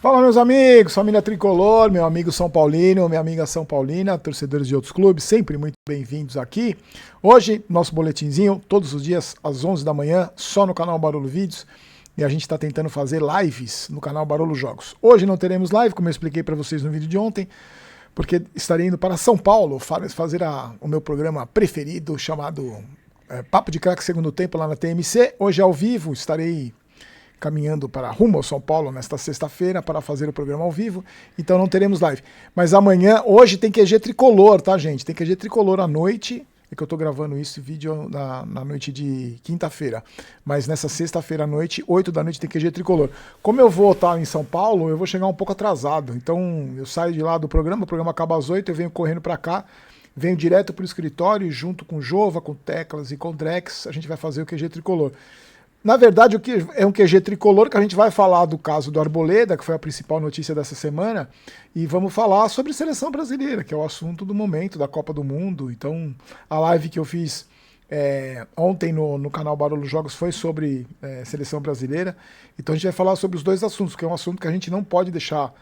Fala, meus amigos, família tricolor, meu amigo São Paulino, minha amiga São Paulina, torcedores de outros clubes, sempre muito bem-vindos aqui. Hoje, nosso boletinzinho, todos os dias às 11 da manhã, só no canal Barolo Vídeos, e a gente está tentando fazer lives no canal Barolo Jogos. Hoje não teremos live, como eu expliquei para vocês no vídeo de ontem, porque estarei indo para São Paulo fazer o meu programa preferido, chamado Papo de Craque Segundo Tempo, lá na TMC. Hoje ao vivo, estarei caminhando para rumo ao São Paulo nesta sexta-feira para fazer o programa ao vivo, então não teremos live. Mas amanhã, hoje tem QG Tricolor, tá, gente? Tem QG Tricolor à noite, é que eu tô gravando esse vídeo na noite de quinta-feira, mas nessa sexta-feira à noite, 8 da noite, tem QG Tricolor. Como eu vou estar em São Paulo, eu vou chegar um pouco atrasado, então eu saio de lá do programa, o programa acaba às 8, eu venho correndo para cá, venho direto para o escritório, junto com Jova, com Teclas e com Drex, a gente vai fazer o QG Tricolor. Na verdade, o que é um QG tricolor, que a gente vai falar do caso do Arboleda, que foi a principal notícia dessa semana, e vamos falar sobre seleção brasileira, que é o assunto do momento, da Copa do Mundo. Então, a live que eu fiz ontem no canal Barolo Jogos foi sobre seleção brasileira. Então, a gente vai falar sobre os dois assuntos, que é um assunto que a gente não pode deixar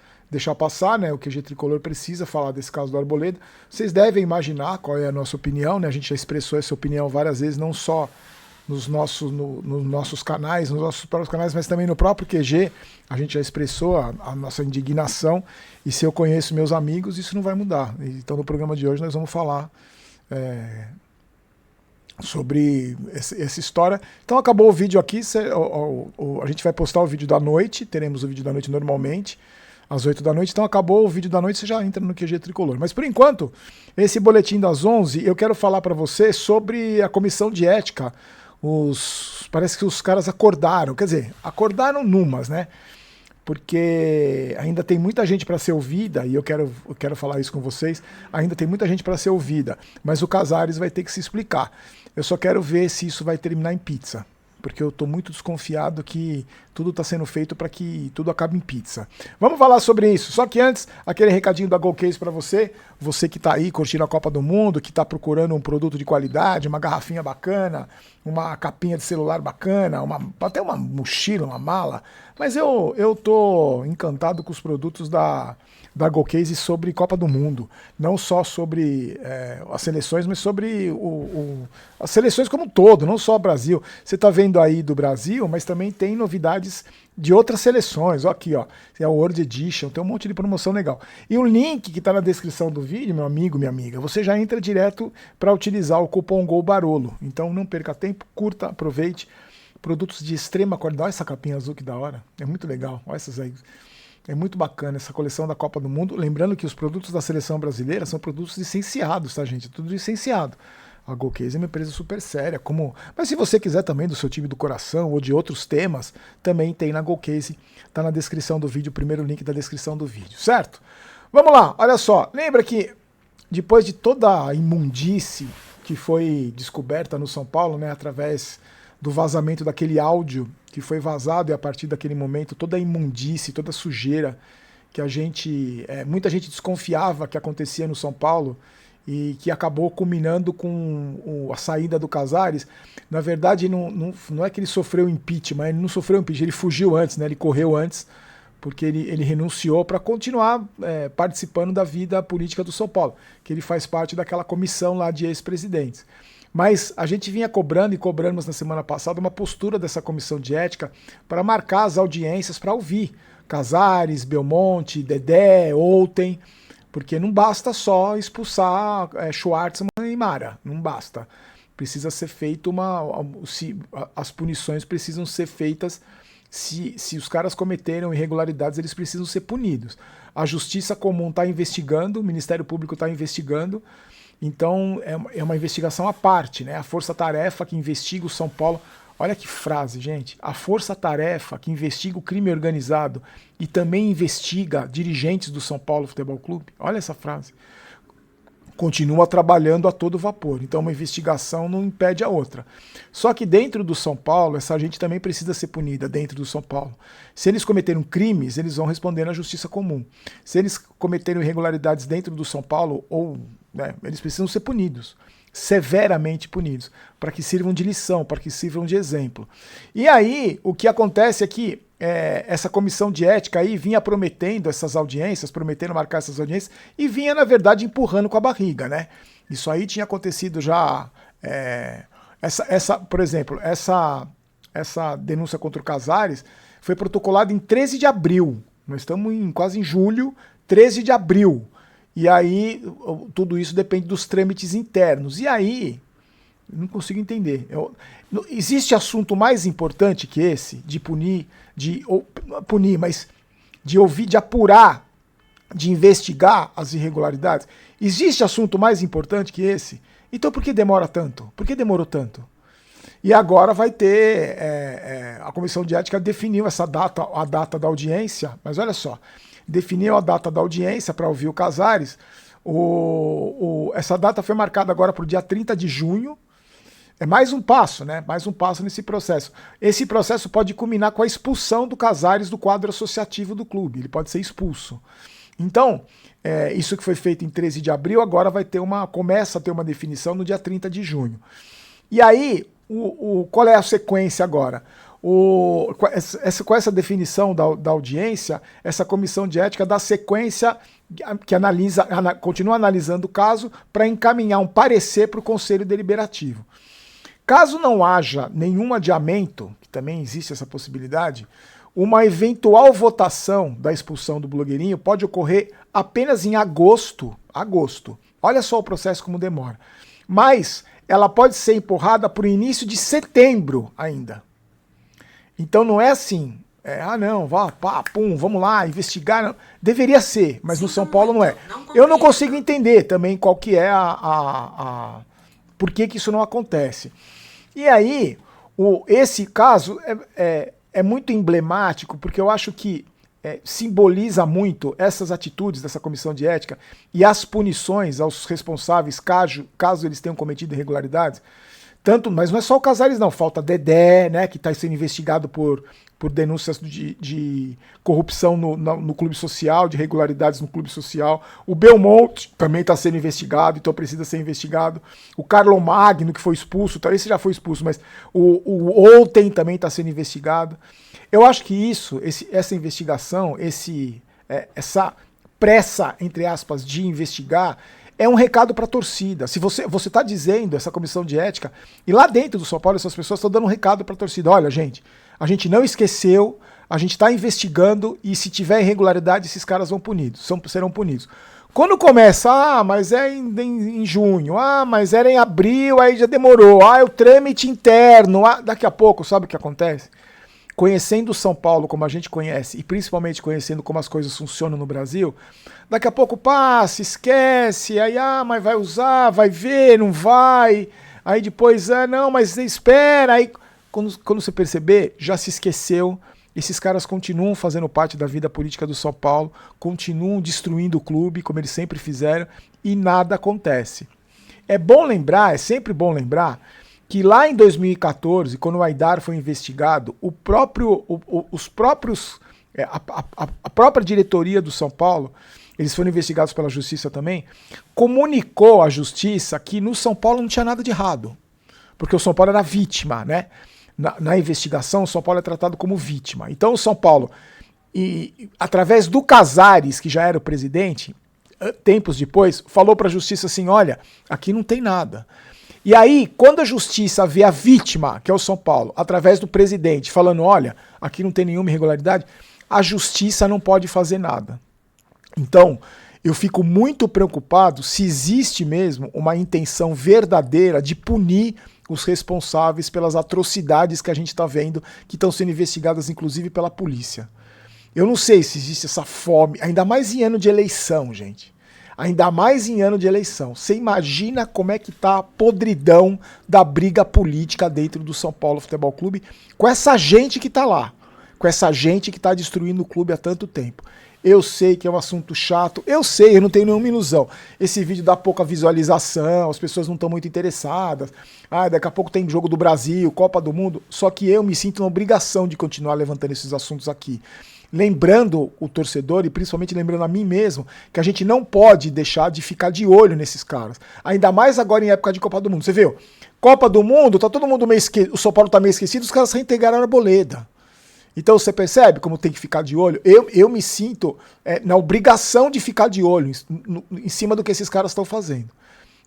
passar, né? O QG Tricolor precisa falar desse caso do Arboleda. Vocês devem imaginar qual é a nossa opinião, né? A gente já expressou essa opinião várias vezes, não só nos nossos canais, nos nossos próprios canais, mas também no próprio QG, a gente já expressou a nossa indignação, e se eu conheço meus amigos, isso não vai mudar. Então no programa de hoje nós vamos falar sobre essa história. Então acabou o vídeo aqui, a gente vai postar o vídeo da noite, teremos o vídeo da noite normalmente, às 8 da noite, então acabou o vídeo da noite, você já entra no QG Tricolor. Mas por enquanto, esse boletim das 11, eu quero falar para você sobre a comissão de ética. Parece que os caras acordaram, quer dizer, acordaram numas, né? Porque ainda tem muita gente para ser ouvida, e eu quero falar isso com vocês, ainda tem muita gente para ser ouvida, mas o Casares vai ter que se explicar. Eu só quero ver se isso vai terminar em pizza, porque eu estou muito desconfiado que tudo está sendo feito para que tudo acabe em pizza. Vamos falar sobre isso, só que antes, aquele recadinho da GoCase para você que está aí curtindo a Copa do Mundo, que está procurando um produto de qualidade, uma garrafinha bacana, uma capinha de celular bacana, até uma mochila, uma mala, mas eu tô encantado com os produtos da GoCase sobre Copa do Mundo, não só sobre as seleções, mas sobre as seleções como um todo, não só o Brasil. Você está vendo aí do Brasil, mas também tem novidades de outras seleções. Ó, aqui, ó, é o World Edition, tem um monte de promoção legal. E o link que está na descrição do vídeo, meu amigo, minha amiga, você já entra direto para utilizar o cupom GOLBAROLO. Então não perca tempo, curta, aproveite. Produtos de extrema qualidade. Olha essa capinha azul que da hora, é muito legal. Olha essas aí. É muito bacana essa coleção da Copa do Mundo. Lembrando que os produtos da seleção brasileira são produtos licenciados, tá, gente? Tudo licenciado. A GoCase é uma empresa super séria. Mas se você quiser também do seu time do coração ou de outros temas, também tem na GoCase. Tá na descrição do vídeo, o primeiro link da descrição do vídeo, certo? Vamos lá, olha só. Lembra que depois de toda a imundície que foi descoberta no São Paulo, né, através do vazamento daquele áudio que foi vazado, e a partir daquele momento toda a imundície, toda a sujeira que muita gente desconfiava que acontecia no São Paulo e que acabou culminando com a saída do Casares. Na verdade, não é que ele sofreu impeachment, ele não sofreu impeachment, ele fugiu antes, né? Ele correu antes, porque ele renunciou para continuar participando da vida política do São Paulo, que ele faz parte daquela comissão lá de ex-presidentes. Mas a gente vinha cobrando e cobramos na semana passada uma postura dessa comissão de ética para marcar as audiências para ouvir Casares, Belmonte, Dedé, Outem, porque não basta só expulsar Schwartzman e Mara, não basta. Precisa ser feito as punições precisam ser feitas. Se os caras cometeram irregularidades, eles precisam ser punidos. A Justiça Comum está investigando, o Ministério Público está investigando. Então é uma investigação à parte, né? A força-tarefa que investiga o São Paulo. Olha que frase, gente. A força-tarefa que investiga o crime organizado e também investiga dirigentes do São Paulo Futebol Clube. Olha essa frase. Continua trabalhando a todo vapor. Então uma investigação não impede a outra. Só que dentro do São Paulo, essa gente também precisa ser punida dentro do São Paulo. Se eles cometeram crimes, eles vão responder na Justiça Comum. Se eles cometeram irregularidades dentro do São Paulo, eles precisam ser punidos, severamente punidos, para que sirvam de lição, para que sirvam de exemplo. E aí, o que acontece é que essa comissão de ética aí vinha prometendo essas audiências, prometendo marcar essas audiências, e vinha, na verdade, empurrando com a barriga, né? Isso aí tinha acontecido já. Por exemplo, essa denúncia contra o Casares foi protocolada em 13 de abril. Nós estamos quase em julho, 13 de abril. E aí, tudo isso depende dos trâmites internos. E aí, não consigo entender. Existe assunto mais importante que esse, de punir, mas de ouvir, de apurar, de investigar as irregularidades? Existe assunto mais importante que esse? Então por que demora tanto? Por que demorou tanto? E agora vai ter, a Comissão de Ética definiu essa data, a data da audiência, mas olha só, definiu a data da audiência para ouvir o Casares. Essa data foi marcada agora para o dia 30 de junho. É mais um passo, né? Mais um passo nesse processo. Esse processo pode culminar com a expulsão do Casares do quadro associativo do clube. Ele pode ser expulso. Então, isso que foi feito em 13 de abril, agora começa a ter uma definição no dia 30 de junho. E aí, qual é a sequência agora? Com essa definição da audiência, essa comissão de ética dá sequência, que continua analisando o caso para encaminhar um parecer para o Conselho Deliberativo. Caso não haja nenhum adiamento, que também existe essa possibilidade, uma eventual votação da expulsão do blogueirinho pode ocorrer apenas em agosto. Olha só o processo como demora. Mas ela pode ser empurrada para o início de setembro ainda. Então não é assim, vamos lá, investigar. Não. Deveria ser, mas no São Paulo não é. Eu não consigo entender também qual que é por que isso não acontece. E aí, esse caso é muito emblemático, porque eu acho que simboliza muito essas atitudes dessa comissão de ética e as punições aos responsáveis, caso eles tenham cometido irregularidades. Mas não é só o Casares, não. Falta Dedé, né, que está sendo investigado por denúncias de corrupção no clube social, de irregularidades no clube social. O Belmonte também está sendo investigado, então precisa ser investigado. O Carlo Magno, que foi expulso, esse já foi expulso, mas o Ontem também está sendo investigado. Eu acho que essa investigação, essa pressa, entre aspas, de investigar, é um recado para a torcida. Se você está dizendo, essa comissão de ética, e lá dentro do São Paulo essas pessoas estão dando um recado para a torcida. Olha, gente, a gente não esqueceu, a gente está investigando e se tiver irregularidade, esses caras serão punidos. Quando começa, mas é em junho, mas era em abril, aí já demorou, é o trâmite interno, daqui a pouco, sabe o que acontece? Conhecendo o São Paulo como a gente conhece, e principalmente conhecendo como as coisas funcionam no Brasil, daqui a pouco passa, esquece, aí mas vai usar, vai ver, não vai, aí depois, não, mas espera, aí quando você perceber, já se esqueceu, esses caras continuam fazendo parte da vida política do São Paulo, continuam destruindo o clube, como eles sempre fizeram, e nada acontece. É sempre bom lembrar, que lá em 2014, quando o Aidar foi investigado, a própria diretoria do São Paulo, eles foram investigados pela Justiça também, comunicou à Justiça que no São Paulo não tinha nada de errado, porque o São Paulo era vítima, né? Na investigação, o São Paulo é tratado como vítima. Então o São Paulo, através do Casares, que já era o presidente, tempos depois, falou para a Justiça assim, olha, aqui não tem nada. E aí, quando a Justiça vê a vítima, que é o São Paulo, através do presidente, falando, olha, aqui não tem nenhuma irregularidade, a Justiça não pode fazer nada. Então, eu fico muito preocupado se existe mesmo uma intenção verdadeira de punir os responsáveis pelas atrocidades que a gente está vendo, que estão sendo investigadas, inclusive, pela polícia. Eu não sei se existe essa fome, ainda mais em ano de eleição, gente. Ainda mais em ano de eleição. Você imagina como é que tá a podridão da briga política dentro do São Paulo Futebol Clube com essa gente que tá lá, com essa gente que tá destruindo o clube há tanto tempo. Eu sei que é um assunto chato, eu não tenho nenhuma ilusão. Esse vídeo dá pouca visualização, as pessoas não estão muito interessadas. Daqui a pouco tem Jogo do Brasil, Copa do Mundo. Só que eu me sinto na obrigação de continuar levantando esses assuntos aqui. Lembrando o torcedor e principalmente lembrando a mim mesmo que a gente não pode deixar de ficar de olho nesses caras. Ainda mais agora em época de Copa do Mundo. Você viu? Copa do Mundo, tá todo mundo meio esquecido, o São Paulo tá meio esquecido, os caras reintegraram a Arboleda. Então você percebe como tem que ficar de olho? Eu me sinto na obrigação de ficar de olho em cima do que esses caras estão fazendo.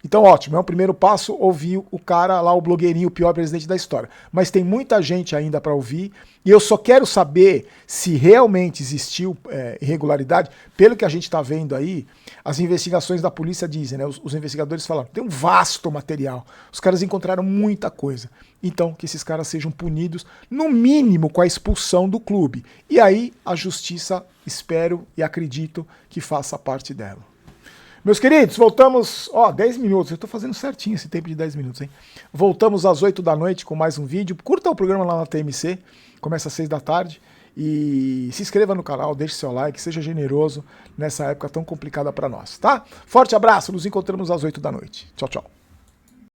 Então, ótimo, é um primeiro passo ouvir o cara lá, o blogueirinho, o pior presidente da história. Mas tem muita gente ainda para ouvir e eu só quero saber se realmente existiu irregularidade. Pelo que a gente está vendo aí, as investigações da polícia dizem, né? Os investigadores falaram, tem um vasto material. Os caras encontraram muita coisa. Então, que esses caras sejam punidos, no mínimo, com a expulsão do clube. E aí, a justiça, espero e acredito que faça parte dela. Meus queridos, voltamos, 10 minutos, eu tô fazendo certinho esse tempo de 10 minutos, hein? Voltamos às 8 da noite com mais um vídeo. Curta o programa lá na TMC, começa às 6 da tarde. E se inscreva no canal, deixe seu like, seja generoso nessa época tão complicada para nós, tá? Forte abraço, nos encontramos às 8 da noite. Tchau, tchau.